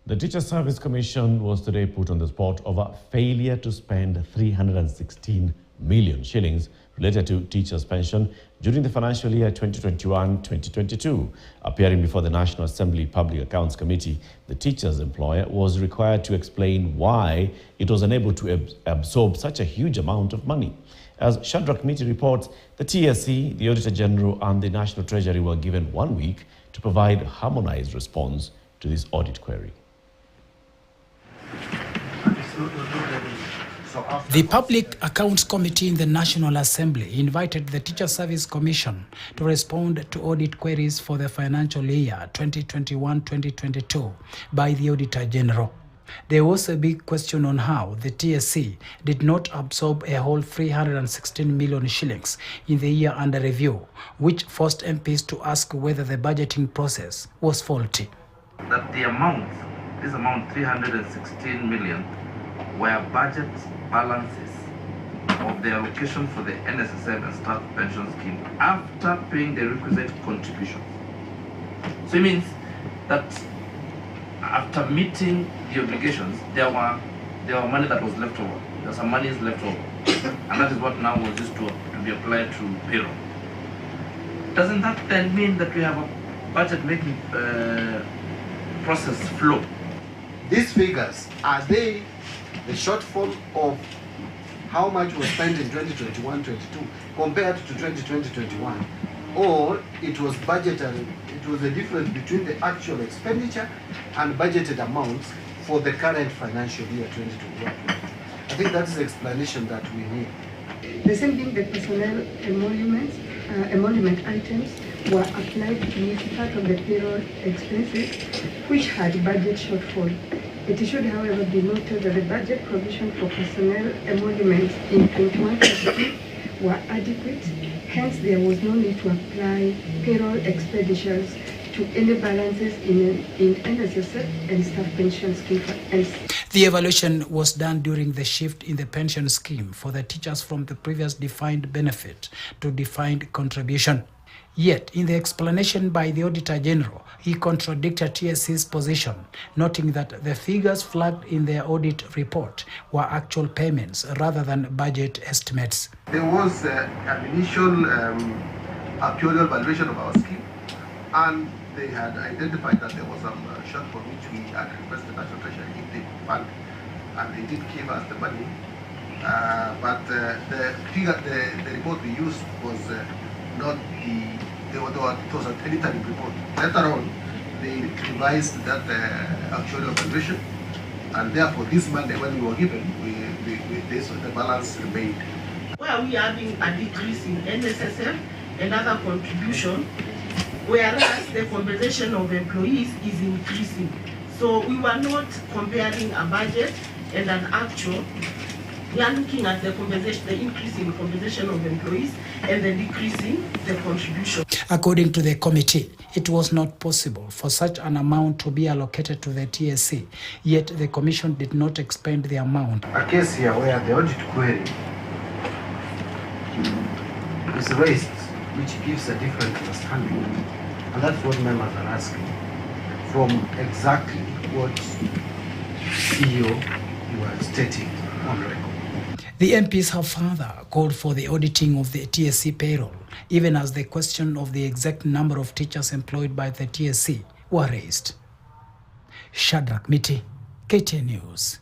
The Teacher Service Commission was today put on the spot over failure to spend 316 million shillings related to teachers' pension during the financial year 2021-2022. Appearing before the National Assembly Public Accounts Committee, the teachers' employer was required to explain why it was unable to absorb such a huge amount of money. As Shadrach Miti reports, the TSC, the Auditor General and the National Treasury were given 1 week to provide harmonized response to this audit query. The Public Accounts Committee in the National Assembly invited the Teacher Service Commission to respond to audit queries for the financial year 2021-2022 by the Auditor General. There was a big question on how the TSC did not absorb a whole 316 million shillings in the year under review, which forced MPs to ask whether the budgeting process was faulty. That the amount, this amount 316 million, were budget balances of the allocation for the NSSF and staff pension scheme after paying the requisite contributions. So it means that after meeting the obligations, there were money that was left over. There some money is left over, and that is what now was used to be applied to payroll. Doesn't that then mean that we have a budget making process flow? These figures, are they the shortfall of how much was spent in 2021-22 compared to 2020-21, or it was budgetary? It was the difference between the actual expenditure and budgeted amounts for the current financial year 2021-22. I think that's the explanation that we need. The same thing, the personnel emolument items were applied to meet part of the payroll expenses which had budget shortfall. It should, however, be noted that the budget provision for personnel emoluments in 21-22 were adequate, hence there was no need to apply payroll expenditures to any balances in NSSF and staff pension scheme. The evaluation was done during the shift in the pension scheme for the teachers from the previous defined benefit to defined contribution. Yet, in the explanation by the Auditor General, he contradicted TSC's position, noting that the figures flagged in their audit report were actual payments rather than budget estimates. There was an initial actuarial valuation of our scheme, and they had identified that there was some shortfall which we had requested the National Treasury if they fund, and they did give us the money. But the figure, the report we used was not it was an edited report. Later on, they revised that actuarial valuation, and therefore this Monday when we were given, the balance remained. Where we are having a decrease in NSSF and other contribution, whereas the compensation of employees is increasing. So we were not comparing a budget and an actual. We are looking at the compensation, the increase in compensation of employees and the decrease in the contribution. According to the committee, it was not possible for such an amount to be allocated to the TSC, yet the Commission did not expend the amount. A case here where the audit query is raised, which gives a different understanding, and that's what members are asking from exactly what CEO you are stating on record. The MPs have further called for the auditing of the TSC payroll, even as the question of the exact number of teachers employed by the TSC were raised. Shadrach Miti, KTN News.